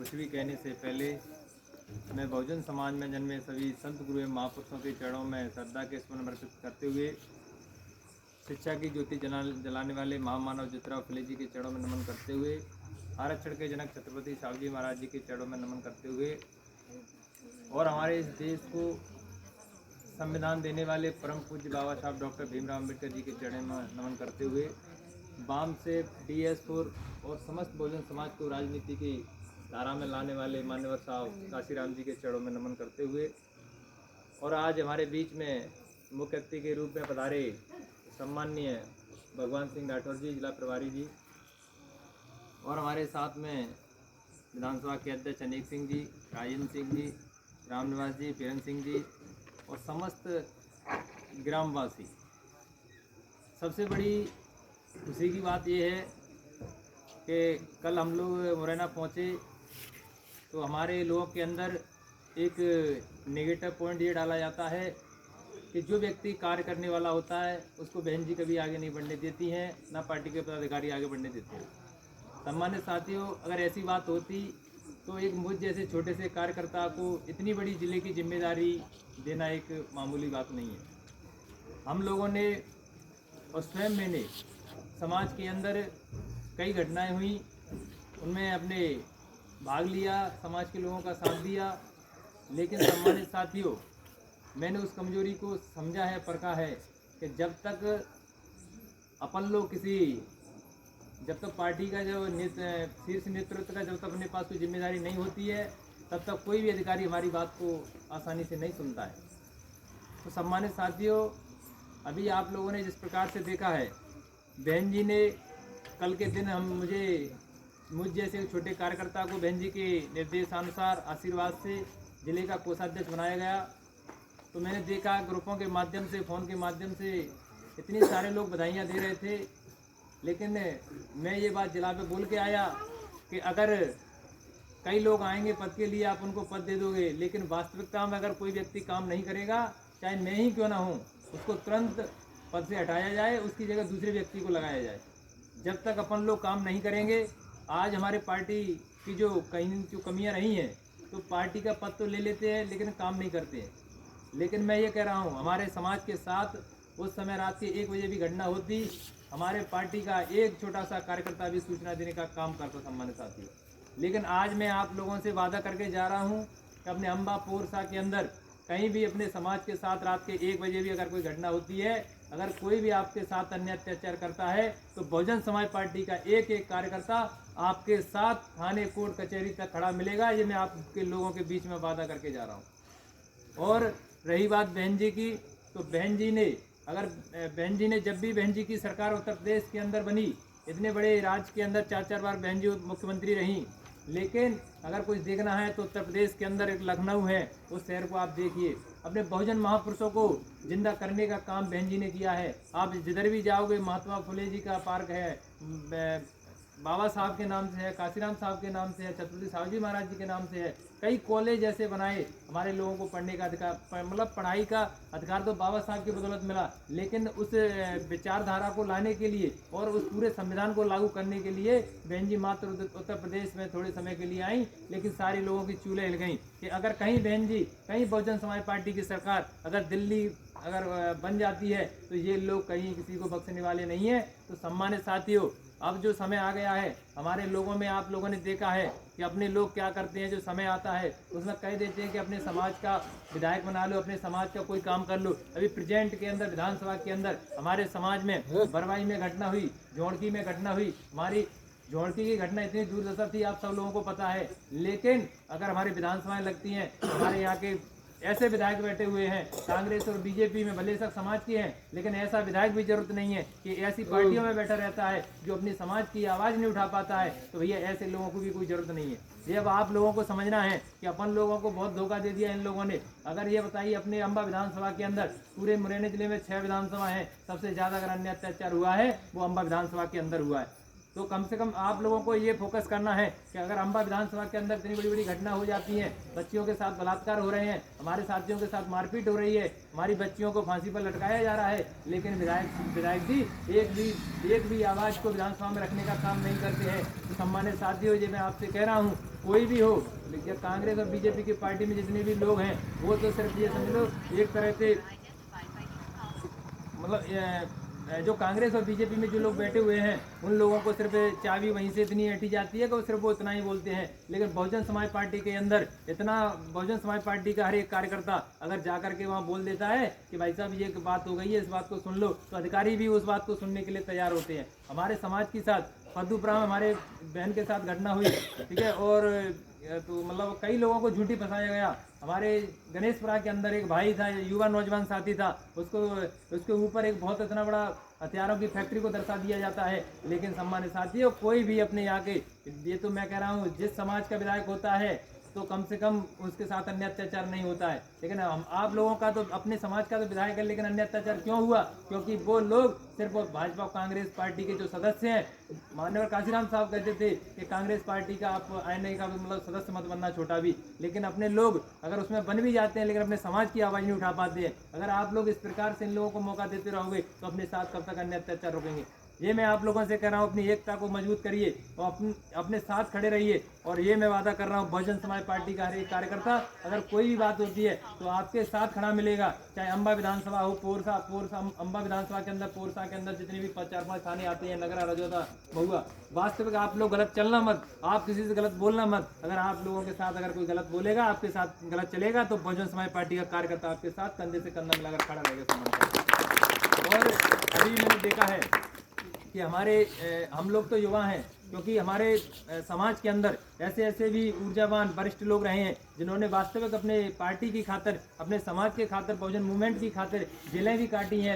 कुछ भी कहने से पहले मैं बहुजन समाज में जन्मे सभी संत गुरु एवं महापुरुषों के चरणों में श्रद्धा के स्मरण अर्पित करते हुए शिक्षा की ज्योति जलाने वाले महामानव ज्योतिराव फुले जी के चरणों में नमन करते हुए आरक्षण के जनक छत्रपति शिवाजी महाराज जी के चरणों में नमन करते हुए और हमारे इस देश को संविधान देने वाले परम पूज्य बाबा साहब डॉक्टर भीमराव अम्बेडकर जी के चरणों में नमन करते हुए वाम से DS4 और समस्त बहुजन समाज को राजनीति की धारा में लाने वाले मान्यवर साहब काशीराम जी के चरणों में नमन करते हुए और आज हमारे बीच में मुख्य अतिथि के रूप में पधारे सम्माननीय भगवान सिंह राठौर जी, जिला प्रभारी जी, और हमारे साथ में विधानसभा के अध्यक्ष अनेक सिंह जी, राजेंद्र सिंह जी, रामनिवास जी, बीरन सिंह जी और समस्त ग्रामवासी। सबसे बड़ी खुशी की बात यह है कि कल हम लोग मुरैना पहुँचे तो हमारे लोगों के अंदर एक नेगेटिव पॉइंट ये डाला जाता है कि जो व्यक्ति कार्य करने वाला होता है उसको बहन जी कभी आगे नहीं बढ़ने देती हैं, ना पार्टी के पदाधिकारी आगे बढ़ने देते हैं। सम्मानित साथियों, अगर ऐसी बात होती तो एक मुझ जैसे छोटे से कार्यकर्ता को इतनी बड़ी जिले की जिम्मेदारी देना एक मामूली बात नहीं है। हम लोगों ने और स्वयं मैंने समाज के अंदर कई घटनाएं हुई, उनमें अपने भाग लिया, समाज के लोगों का साथ दिया, लेकिन सम्मानित साथियों, मैंने उस कमजोरी को समझा है, परखा है कि जब तक अपन लोग जब तक पार्टी का जो शीर्ष नेतृत्व का जब तक अपने पास कोई जिम्मेदारी नहीं होती है तब तक कोई भी अधिकारी हमारी बात को आसानी से नहीं सुनता है। तो सम्मानित साथियों, अभी आप लोगों ने जिस प्रकार से देखा है, बहन जी ने कल के दिन मुझ जैसे एक छोटे कार्यकर्ता को बहन जी के निर्देशानुसार आशीर्वाद से जिले का कोषाध्यक्ष बनाया गया। तो मैंने देखा ग्रुपों के माध्यम से, फ़ोन के माध्यम से इतने सारे लोग बधाइयाँ दे रहे थे, लेकिन मैं ये बात जिला पे बोल के आया कि अगर कई लोग आएंगे पद के लिए, आप उनको पद दे दोगे, लेकिन वास्तविकता में अगर कोई व्यक्ति काम नहीं करेगा, चाहे मैं ही क्यों ना हूँ, उसको तुरंत पद से हटाया जाए, उसकी जगह दूसरे व्यक्ति को लगाया जाए। जब तक अपन लोग काम नहीं करेंगे, आज हमारे पार्टी की जो कमियाँ रही हैं, तो पार्टी का पद तो ले लेते हैं लेकिन काम नहीं करते हैं। लेकिन मैं ये कह रहा हूँ, हमारे समाज के साथ उस समय रात के 1 बजे भी घटना होती, हमारे पार्टी का एक छोटा सा कार्यकर्ता भी सूचना देने का काम करता, सम्मानित साथियों। लेकिन आज मैं आप लोगों से वादा करके जा रहा हूँ कि अपने अम्बा पोरसा के अंदर कहीं भी अपने समाज के साथ रात के 1 बजे भी अगर कोई घटना होती है, अगर कोई भी आपके साथ अन्य अत्याचार करता है, तो बहुजन समाज पार्टी का एक एक कार्यकर्ता आपके साथ थाने, कोर्ट, कचहरी तक खड़ा मिलेगा। ये मैं आपके लोगों के बीच में वादा करके जा रहा हूँ। और रही बात बहन जी की, तो बहन जी ने जब भी बहन जी की सरकार उत्तर प्रदेश के अंदर बनी, इतने बड़े राज्य के अंदर 4 बार बहन जी मुख्यमंत्री रहीं, लेकिन अगर कुछ देखना है तो उत्तर प्रदेश के अंदर एक लखनऊ है, उस शहर को आप देखिए। अपने बहुजन महापुरुषों को जिंदा करने का काम बहन जी ने किया है। आप जिधर भी जाओगे, महात्मा फुले जी का पार्क है, बाबा साहब के नाम से है, काशीराम साहब के नाम से है, छत्रपति शिवाजी महाराज जी के नाम से है। कई कॉलेज ऐसे बनाए, हमारे लोगों को पढ़ने का अधिकार, मतलब पढ़ाई का अधिकार तो बाबा साहब की बदौलत मिला, लेकिन उस विचारधारा को लाने के लिए और उस पूरे संविधान को लागू करने के लिए बहन जी मात्र उत्तर प्रदेश में थोड़े समय के लिए आई, लेकिन सारे लोगों की चूल्हे हिल गई कि अगर कहीं बहन जी, कहीं बहुजन समाज पार्टी की सरकार अगर दिल्ली बन जाती है तो ये लोग कहीं किसी को बख्शने वाले नहीं है। तो सम्मानित साथियों, अब जो समय आ गया है, हमारे लोगों में आप लोगों ने देखा है कि अपने लोग क्या करते हैं, जो समय आता है उसमें कह देते हैं कि अपने समाज का विधायक बना लो, अपने समाज का कोई काम कर लो। अभी प्रेजेंट के अंदर विधानसभा के अंदर हमारे समाज में बरवाई में घटना हुई, जोड़की में घटना हुई। हमारी जोड़की की घटना इतनी दूरदर्शा थी, आप सब लोगों को पता है, लेकिन अगर हमारी विधानसभाएं लगती हैं, हमारे यहाँ के ऐसे विधायक बैठे हुए हैं, कांग्रेस और बीजेपी में भले सब समाज के हैं, लेकिन ऐसा विधायक भी जरूरत नहीं है कि ऐसी पार्टियों में बैठा रहता है जो अपनी समाज की आवाज़ नहीं उठा पाता है। तो भैया ऐसे लोगों को भी कोई जरूरत नहीं है। ये अब आप लोगों को समझना है कि अपन लोगों को बहुत धोखा दे दिया इन लोगों ने। अगर ये बताइए, अपने अम्बा विधानसभा के अंदर पूरे मुरैना जिले में 6 विधानसभा हैं, सबसे ज़्यादा अगर अन्य अत्याचार हुआ है वो अम्बा विधानसभा के अंदर हुआ है। तो कम से कम आप लोगों को ये फोकस करना है कि अगर अम्बा विधानसभा के अंदर इतनी बड़ी बड़ी घटना हो जाती है, बच्चियों के साथ बलात्कार हो रहे हैं, हमारे साथियों के साथ मारपीट हो रही है, हमारी बच्चियों को फांसी पर लटकाया जा रहा है, लेकिन विधायक जी एक भी आवाज़ को विधानसभा में रखने का काम नहीं करते हैं। तो सम्मानित साथियों, ये मैं आपसे कह रहा हूँ, कोई भी हो, लेकिन कांग्रेस और बीजेपी की पार्टी में जितने भी लोग हैं वो तो सिर्फ ये समझ लो एक तरह से मतलब जो कांग्रेस और बीजेपी में जो लोग बैठे हुए हैं उन लोगों को सिर्फ चाबी वहीं से इतनी ऐंठी जाती है कि वो सिर्फ वो इतना ही बोलते हैं। लेकिन बहुजन समाज पार्टी के अंदर इतना, बहुजन समाज पार्टी का हर एक कार्यकर्ता अगर जाकर के वहाँ बोल देता है कि भाई साहब ये बात हो गई है, इस बात को सुन लो, तो अधिकारी भी उस बात को सुनने के लिए तैयार होते हैं। हमारे समाज के साथ पद्मपुरा में हमारे बहन के साथ घटना हुई, ठीक है, और तो मतलब कई लोगों को झूठी फंसाया गया। हमारे गणेशपुरा के अंदर एक भाई था, युवा नौजवान साथी था, उसके ऊपर एक बहुत इतना बड़ा हथियारों की फैक्ट्री को दर्शा दिया जाता है। लेकिन सम्मानित साथियों, कोई भी अपने यहाँ के, ये तो मैं कह रहा हूँ, जिस समाज का विधायक होता है तो कम से कम उसके साथ अन्य अत्याचार नहीं होता है। लेकिन हम आप लोगों का तो अपने समाज का तो विधायक है, लेकिन अन्य अत्याचार क्यों हुआ? क्योंकि वो लोग सिर्फ भाजपा कांग्रेस पार्टी के जो सदस्य हैं, माननीय काशीराम साहब कहते थे कि कांग्रेस पार्टी का आप आने का मतलब सदस्य मत बनना, छोटा भी, लेकिन अपने लोग अगर उसमें बन भी जाते हैं लेकिन अपने समाज की आवाज़ नहीं उठा पाते हैं। अगर आप लोग इस प्रकार से इन लोगों को मौका देते रहोगे तो अपने साथ कब तक अन्य अत्याचार रोकेंगे? ये मैं आप लोगों से कह रहा हूँ, अपनी एकता को मजबूत करिए और अपने साथ खड़े रहिए। और ये मैं वादा कर रहा हूँ, बहुजन समाज पार्टी का हर एक कार्यकर्ता अगर कोई भी बात होती है तो आपके साथ खड़ा मिलेगा, चाहे अम्बा विधानसभा हो, पोरसा अम्बा विधानसभा के अंदर, पोरसा के अंदर जितने भी 4-5 थाने आते हैं, नगरा, रजौदा, बहुआ, वास्तविक आप लोग गलत चलना मत, आप किसी से गलत बोलना मत। अगर आप लोगों के साथ अगर कोई गलत बोलेगा, आपके साथ गलत चलेगा, तो बहुजन समाज पार्टी का कार्यकर्ता आपके साथ कंधे से कंधा मिलाकर खड़ा रहेगा। और अभी मैंने देखा है कि हम लोग तो युवा हैं, क्योंकि हमारे समाज के अंदर ऐसे ऐसे भी ऊर्जावान वरिष्ठ लोग रहे हैं जिन्होंने वास्तविक अपने पार्टी की खातिर, अपने समाज के खातिर, बहुजन मूवमेंट की खातिर जेलें भी काटी हैं।